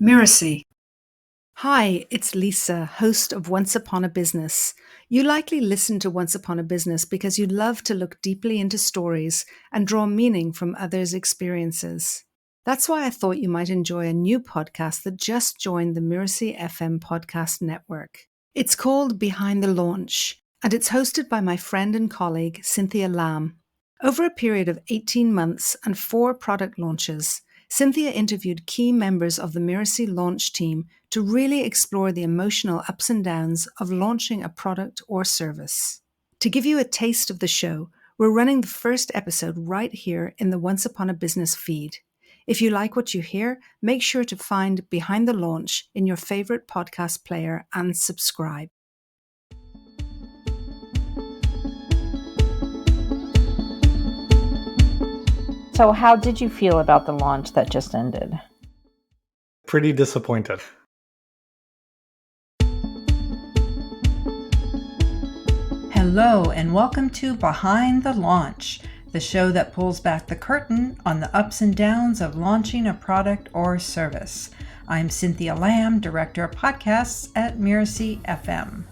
Mirasee. Hi, it's Lisa, host of Once Upon a Business. You likely listen to Once Upon a Business because you love to look deeply into stories and draw meaning from others' experiences. That's why I thought you might enjoy a new podcast that just joined the Mirasee FM podcast network. It's called Behind the Launch, and it's hosted by my friend and colleague, Cynthia Lamb. Over a period of 18 months and 4 product launches, Cynthia interviewed key members of the Mirasee launch team to really explore the emotional ups and downs of launching a product or service. To give you a taste of the show, we're running the first episode right here in the Once Upon a Business feed. If you like what you hear, make sure to find Behind the Launch in your favorite podcast player and subscribe. So how did you feel about the launch that just ended? Pretty disappointed. Hello and welcome to Behind the Launch, the show that pulls back the curtain on the ups and downs of launching a product or service. I'm Cynthia Lamb, Director of Podcasts at Mirasee FM.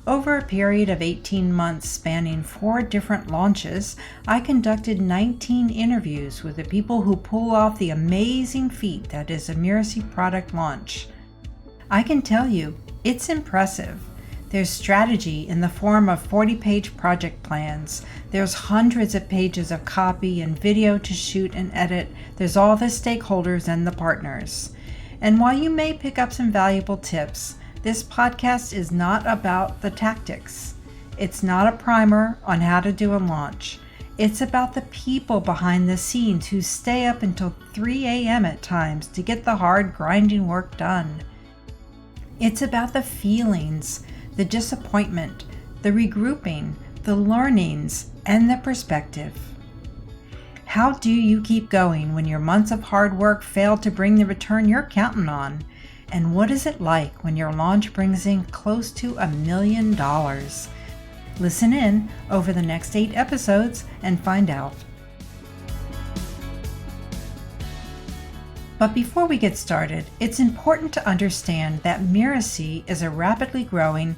Over a period of 18 months spanning 4 different launches, I conducted 19 interviews with the people who pull off the amazing feat that is a Mirasee product launch. I can tell you, it's impressive. There's strategy in the form of 40-page project plans. There's hundreds of pages of copy and video to shoot and edit. There's all the stakeholders and the partners. And while you may pick up some valuable tips, this podcast is not about the tactics. It's not a primer on how to do a launch. It's about the people behind the scenes who stay up until 3 a.m. at times to get the hard, grinding work done. It's about the feelings, the disappointment, the regrouping, the learnings, and the perspective. How do you keep going when your months of hard work fail to bring the return you're counting on? And what is it like when your launch brings in close to $1 million? Listen in over the next 8 episodes and find out. But before we get started, it's important to understand that Mirasee is a rapidly growing,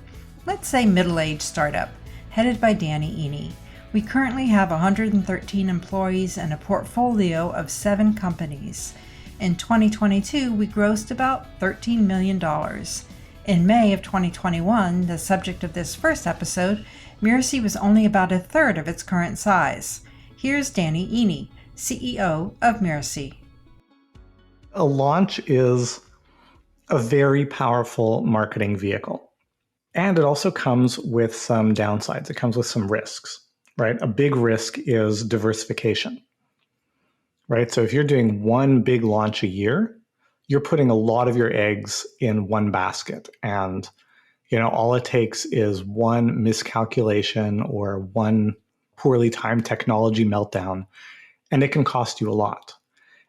let's say middle-aged startup, headed by Daniele. We currently have 113 employees and a portfolio of 7 companies. In 2022, we grossed about $13 million. In May of 2021, the subject of this first episode, Mirasee was only about a third of its current size. Here's Daniele, CEO of Mirasee. A launch is a very powerful marketing vehicle. And it also comes with some downsides. It comes with some risks, right? A big risk is diversification. Right? So if you're doing one big launch a year, you're putting a lot of your eggs in one basket. And, all it takes is one miscalculation or one poorly timed technology meltdown, and it can cost you a lot.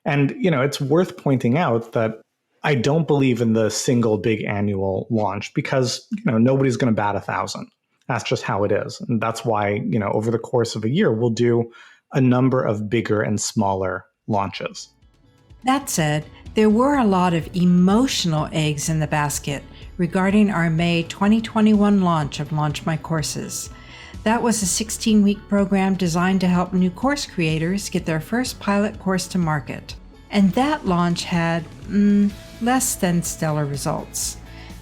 And, it's worth pointing out that I don't believe in the single big annual launch because, nobody's going to bat 1,000. That's just how it is. And that's why, over the course of a year, we'll do a number of bigger and smaller launches. That said, there were a lot of emotional eggs in the basket regarding our May 2021 launch of Launch My Courses. That was a 16-week program designed to help new course creators get their first pilot course to market. And that launch had less than stellar results.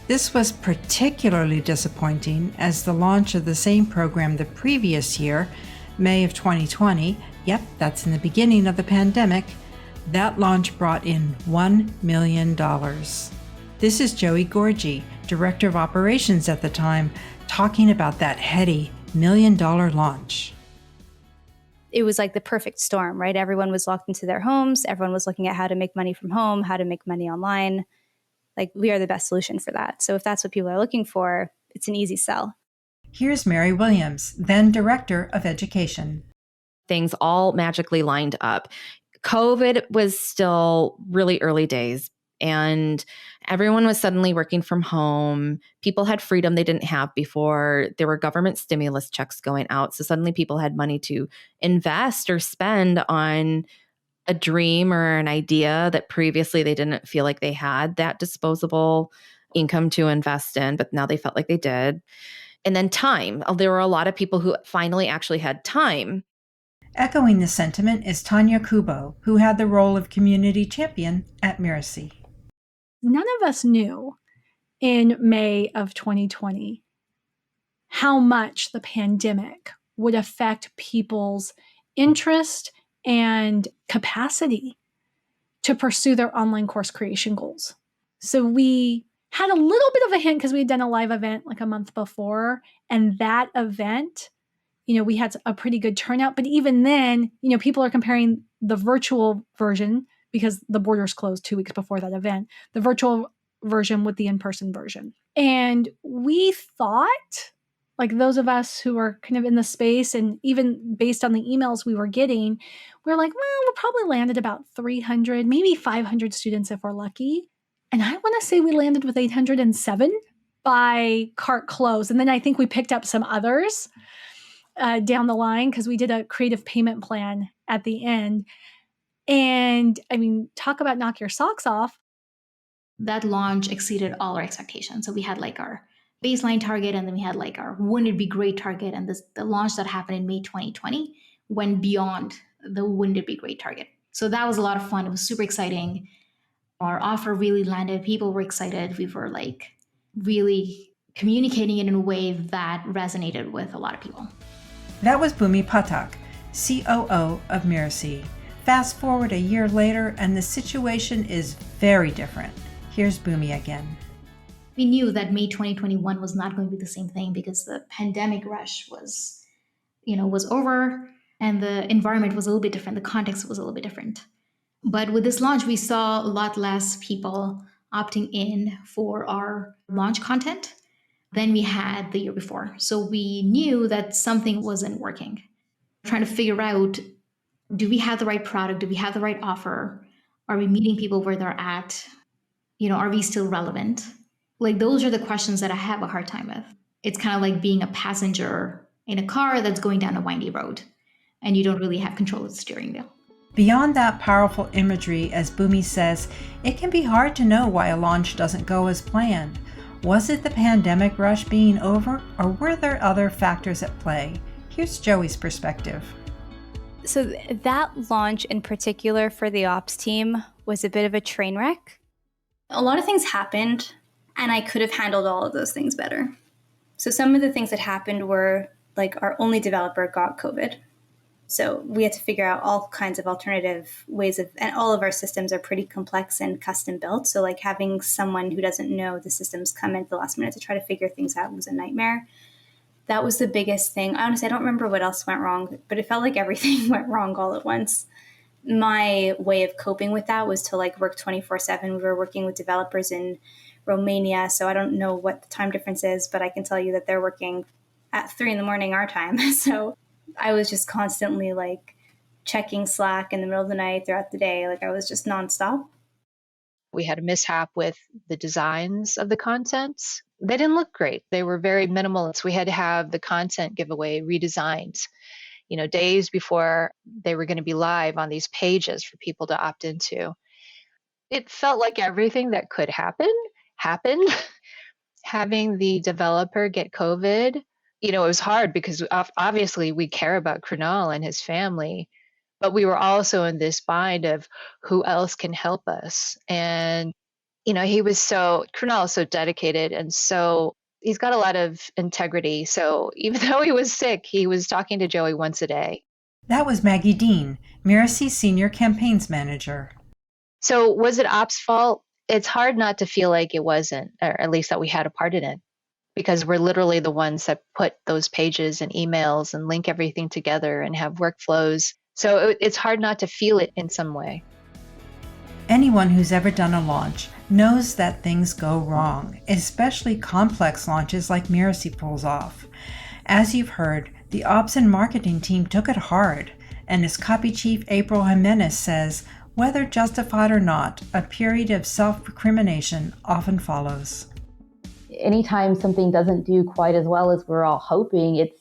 This was particularly disappointing as the launch of the same program the previous year, May of 2020, yep, that's in the beginning of the pandemic, that launch brought in $1 million. This is Joey Gorgie, Director of Operations at the time, talking about that heady $1 million launch. It was like the perfect storm, right? Everyone was locked into their homes. Everyone was looking at how to make money from home, how to make money online. Like, we are the best solution for that. So if that's what people are looking for, it's an easy sell. Here's Mary Williams, then Director of Education. Things all magically lined up. COVID was still really early days, and everyone was suddenly working from home. People had freedom they didn't have before. There were government stimulus checks going out. So suddenly people had money to invest or spend on a dream or an idea that previously they didn't feel like they had that disposable income to invest in, but now they felt like they did. And then time. There were a lot of people who finally actually had time. Echoing the sentiment is Tanya Kubo, who had the role of community champion at Mirasee. None of us knew in May of 2020 how much the pandemic would affect people's interest and capacity to pursue their online course creation goals. So we had a little bit of a hint because we had done a live event like a month before. And that event, we had a pretty good turnout. But even then, people are comparing the virtual version because the borders closed 2 weeks before that event, the virtual version with the in-person version. And we thought, like those of us who are kind of in the space, and even based on the emails we were getting, we're like, well, we'll probably land at about 300, maybe 500 students if we're lucky. And I want to say we landed with 807 by cart close. And then I think we picked up some others down the line because we did a creative payment plan at the end. And I mean, talk about knock your socks off. That launch exceeded all our expectations. So we had like our baseline target, and then we had like our wouldn't it be great target. And the launch that happened in May 2020 went beyond the wouldn't it be great target. So that was a lot of fun. It was super exciting. Our offer really landed. People were excited. We were like really communicating it in a way that resonated with a lot of people. That was Bhumi Pathak, COO of Mirasee. Fast forward a year later, and the situation is very different. Here's Bhumi again. We knew that May 2021 was not going to be the same thing because the pandemic rush was over, and the environment was a little bit different. The context was a little bit different. But with this launch, we saw a lot less people opting in for our launch content than we had the year before. So we knew that something wasn't working. Trying to figure out, do we have the right product? Do we have the right offer? Are we meeting people where they're at? Are we still relevant? Like, those are the questions that I have a hard time with. It's kind of like being a passenger in a car that's going down a windy road, and you don't really have control of the steering wheel. Beyond that powerful imagery, as Bhumi says, it can be hard to know why a launch doesn't go as planned. Was it the pandemic rush being over, or were there other factors at play? Here's Joey's perspective. So that launch in particular for the ops team was a bit of a train wreck. A lot of things happened, and I could have handled all of those things better. So some of the things that happened were like our only developer got COVID. So we had to figure out all kinds of alternative ways and all of our systems are pretty complex and custom built. So like having someone who doesn't know the systems come in at the last minute to try to figure things out was a nightmare. That was the biggest thing. Honestly, I don't remember what else went wrong, but it felt like everything went wrong all at once. My way of coping with that was to like work 24/7. We were working with developers in Romania. So I don't know what the time difference is, but I can tell you that they're working at 3 a.m. our time. So I was just constantly like checking Slack in the middle of the night throughout the day. Like I was just nonstop. We had a mishap with the designs of the contents. They didn't look great. They were very minimalist. We had to have the content giveaway redesigned, days before they were going to be live on these pages for people to opt into. It felt like everything that could happen happened. Having the developer get COVID, it was hard because obviously we care about Krunal and his family, but we were also in this bind of who else can help us. And, Krunal is so dedicated, and so he's got a lot of integrity. So even though he was sick, he was talking to Joey once a day. That was Maggie Dean, Mirasee's Senior Campaigns Manager. So was it Ops' fault? It's hard not to feel like it wasn't, or at least that we had a part in it, because we're literally the ones that put those pages and emails and link everything together and have workflows. So it's hard not to feel it in some way. Anyone who's ever done a launch knows that things go wrong, especially complex launches like Mirasee pulls off. As you've heard, the ops and marketing team took it hard, and as copy chief April Jimenez says, whether justified or not, a period of self-recrimination often follows. Anytime something doesn't do quite as well as we're all hoping, it's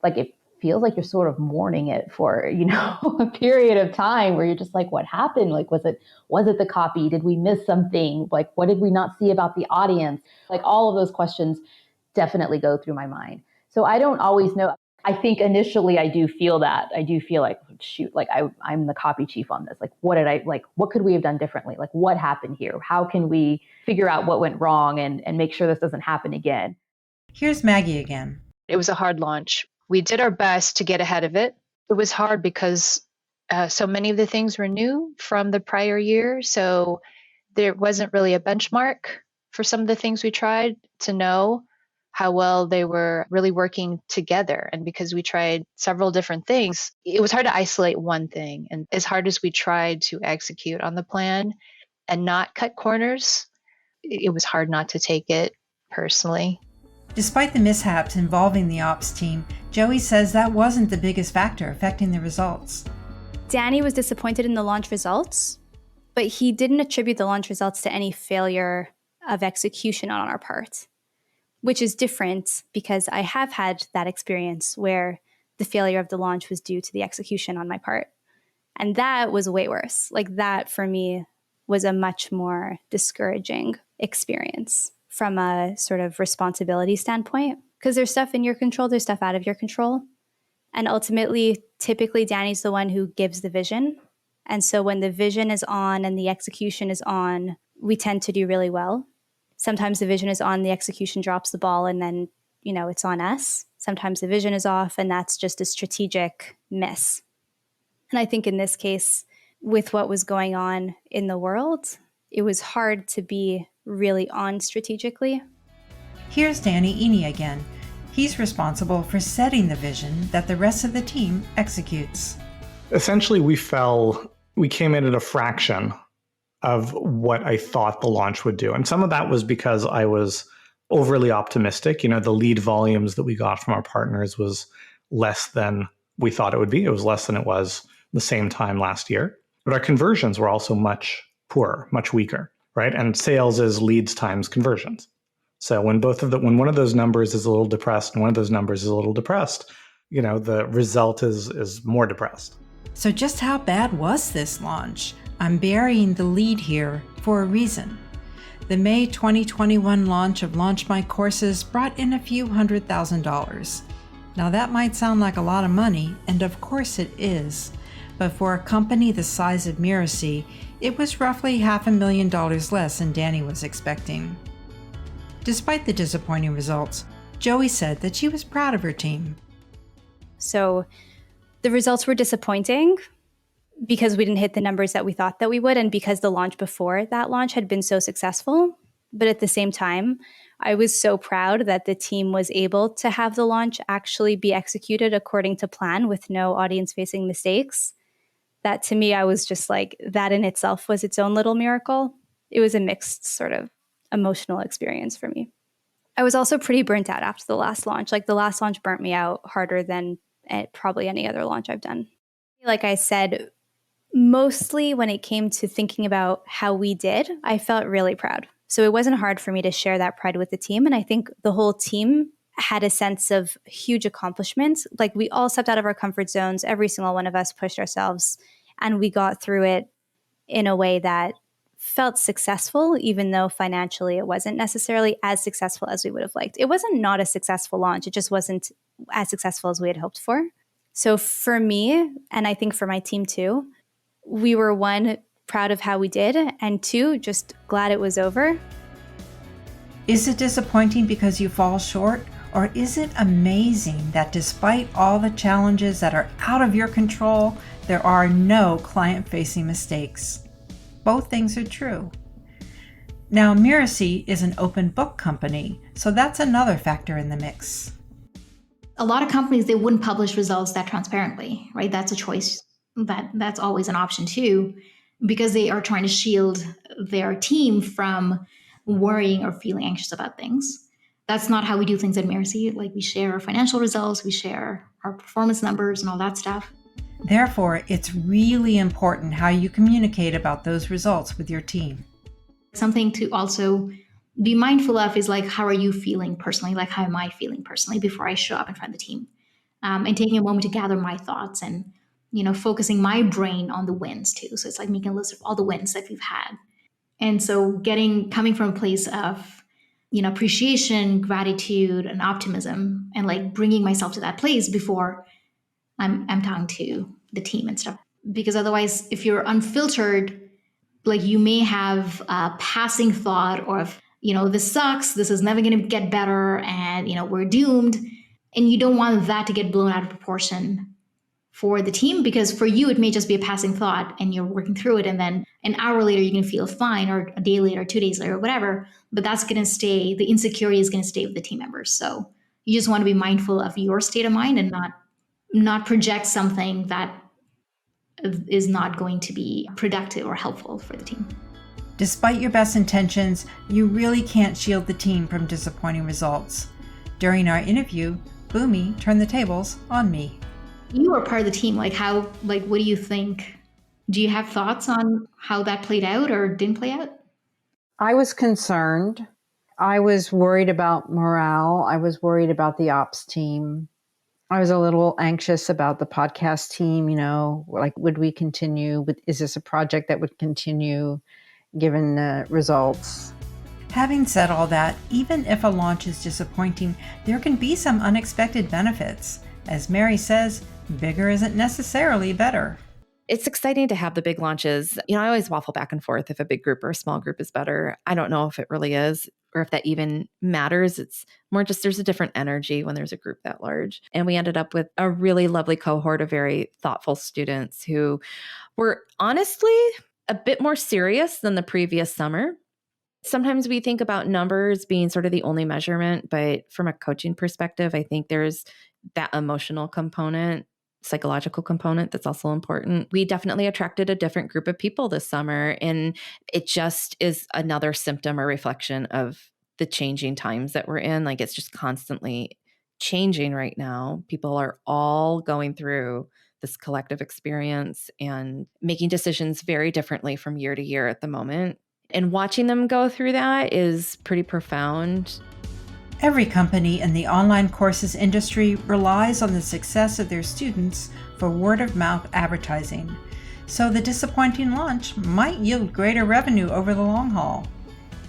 like it feels like you're sort of mourning it for, a period of time where you're just like, what happened? Like, was it the copy? Did we miss something? Like, what did we not see about the audience? Like, all of those questions definitely go through my mind. So I don't always know. I think initially I do feel that. I do feel like, shoot, like I'm the copy chief on this. Like, what could we have done differently? Like, what happened here? How can we figure out what went wrong and make sure this doesn't happen again? Here's Maggie again. It was a hard launch. We did our best to get ahead of it. It was hard because so many of the things were new from the prior year. So there wasn't really a benchmark for some of the things we tried to know how well they were really working together. And because we tried several different things, it was hard to isolate one thing. And as hard as we tried to execute on the plan and not cut corners, it was hard not to take it personally. Despite the mishaps involving the ops team, Joey says that wasn't the biggest factor affecting the results. Danny was disappointed in the launch results, but he didn't attribute the launch results to any failure of execution on our part, which is different because I have had that experience where the failure of the launch was due to the execution on my part. And that was way worse. Like, that for me was a much more discouraging experience from a sort of responsibility standpoint, because there's stuff in your control, there's stuff out of your control. And ultimately, typically Danny's the one who gives the vision. And so when the vision is on and the execution is on, we tend to do really well. Sometimes the vision is on, the execution drops the ball, and then, it's on us. Sometimes the vision is off, and that's just a strategic miss. And I think in this case, with what was going on in the world, it was hard to be really on strategically. Here's Danny Eni again. He's responsible for setting the vision that the rest of the team executes. Essentially, we came in at a fraction of what I thought the launch would do. And some of that was because I was overly optimistic. The lead volumes that we got from our partners was less than we thought it would be. It was less than it was the same time last year. But our conversions were also much poorer, much weaker, right? And sales is leads times conversions. So when one of those numbers is a little depressed and one of those numbers is a little depressed, the result is more depressed. So just how bad was this launch? I'm burying the lead here for a reason. The May 2021 launch of Launch My Courses brought in a few $100,000. Now that might sound like a lot of money, and of course it is, but for a company the size of Mirasee, it was roughly $500,000 less than Danny was expecting. Despite the disappointing results, Joey said that she was proud of her team. So the results were disappointing because we didn't hit the numbers that we thought that we would, and because the launch before that launch had been so successful. But at the same time, I was so proud that the team was able to have the launch actually be executed according to plan with no audience-facing mistakes. That to me, I was just like, that in itself was its own little miracle. It was a mixed sort of emotional experience for me. I was also pretty burnt out after the last launch. Like, the last launch burnt me out harder than probably any other launch I've done. Like I said, mostly when it came to thinking about how we did, I felt really proud. So it wasn't hard for me to share that pride with the team. And I think the whole team had a sense of huge accomplishments. Like, we all stepped out of our comfort zones. Every single one of us pushed ourselves, and we got through it in a way that felt successful, even though financially it wasn't necessarily as successful as we would have liked. It wasn't not a successful launch. It just wasn't as successful as we had hoped for. So for me, and I think for my team too, we were, one, proud of how we did, and two, just glad it was over. Is it disappointing because you fall short? Or is it amazing that despite all the challenges that are out of your control, there are no client-facing mistakes? Both things are true. Now, Mirasee is an open book company, so that's another factor in the mix. A lot of companies, they wouldn't publish results that transparently, right? That's a choice. That's always an option too, because they are trying to shield their team from worrying or feeling anxious about things. That's not how we do things at Mirasee. Like, we share our financial results, we share our performance numbers and all that stuff. Therefore, it's really important how you communicate about those results with your team. Something to also be mindful of is, like, how are you feeling personally? Like, how am I feeling personally before I show up in front of the team? and taking a moment to gather my thoughts and, focusing my brain on the wins too. So it's like making a list of all the wins that we've had. And so coming from a place of, appreciation, gratitude, and optimism, and like bringing myself to that place before I'm talking to the team and stuff. Because otherwise, if you're unfiltered, like you may have a passing thought of, this sucks, this is never going to get better, and, we're doomed. And you don't want that to get blown out of proportion for the team, because for you, it may just be a passing thought and you're working through it. And then an hour later, you're going to feel fine, or a day later, 2 days later, or whatever. But that's going to stay, the insecurity is going to stay with the team members. So you just want to be mindful of your state of mind and not project something that is not going to be productive or helpful for the team. Despite your best intentions, you really can't shield the team from disappointing results. During our interview, Boomy turned the tables on me. You were part of the team. What do you think? Do you have thoughts on how that played out or didn't play out? I was concerned. I was worried about morale. I was worried about the ops team. I was a little anxious about the podcast team, would we continue? Is this a project that would continue given the results? Having said all that, even if a launch is disappointing, there can be some unexpected benefits. As Mary says, bigger isn't necessarily better. It's exciting to have the big launches. I always waffle back and forth if a big group or a small group is better. I don't know if it really is or if that even matters. It's more just there's a different energy when there's a group that large. And we ended up with a really lovely cohort of very thoughtful students who were honestly a bit more serious than the previous summer. Sometimes we think about numbers being sort of the only measurement, but from a coaching perspective, I think there's that emotional component, psychological component that's also important. We definitely attracted a different group of people this summer, and it just is another symptom or reflection of the changing times that we're in. Like it's just constantly changing right now. People are all going through this collective experience and making decisions very differently from year to year at the moment. And watching them go through that is pretty profound. Every company in the online courses industry relies on the success of their students for word-of-mouth advertising. So the disappointing launch might yield greater revenue over the long haul.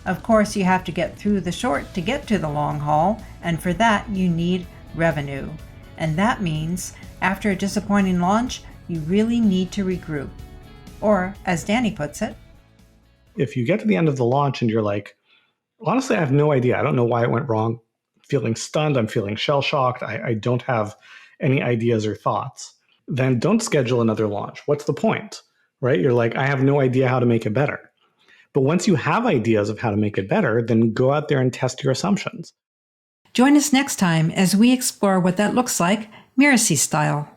Of course, you have to get through the short to get to the long haul, and for that you need revenue. And that means after a disappointing launch, you really need to regroup. Or, as Danny puts it, if you get to the end of the launch and you're like, honestly, I have no idea. I don't know why it went wrong. I'm feeling stunned. I'm feeling shell-shocked. I don't have any ideas or thoughts. Then don't schedule another launch. What's the point, right? You're like, I have no idea how to make it better. But once you have ideas of how to make it better, then go out there and test your assumptions. Join us next time as we explore what that looks like, Mirasee style.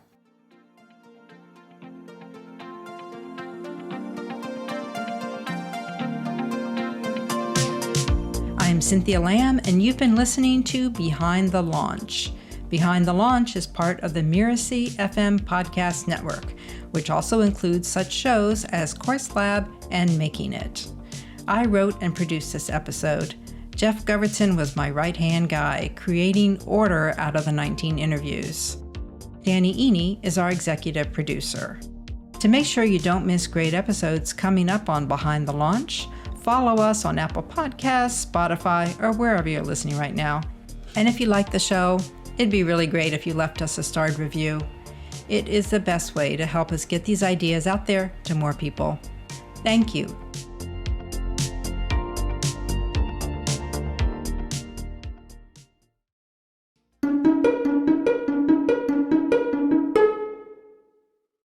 I'm Cynthia Lamb, and you've been listening to Behind the Launch. Behind the Launch is part of the Mirasee FM podcast network, which also includes such shows as Course Lab and Making It. I wrote and produced this episode. Geoff Govertsen was my right-hand guy, creating order out of the 19 interviews. Danny Eni is our executive producer. To make sure you don't miss great episodes coming up on Behind the Launch, follow us on Apple Podcasts, Spotify, or wherever you're listening right now. And if you like the show, it'd be really great if you left us a starred review. It is the best way to help us get these ideas out there to more people. Thank you.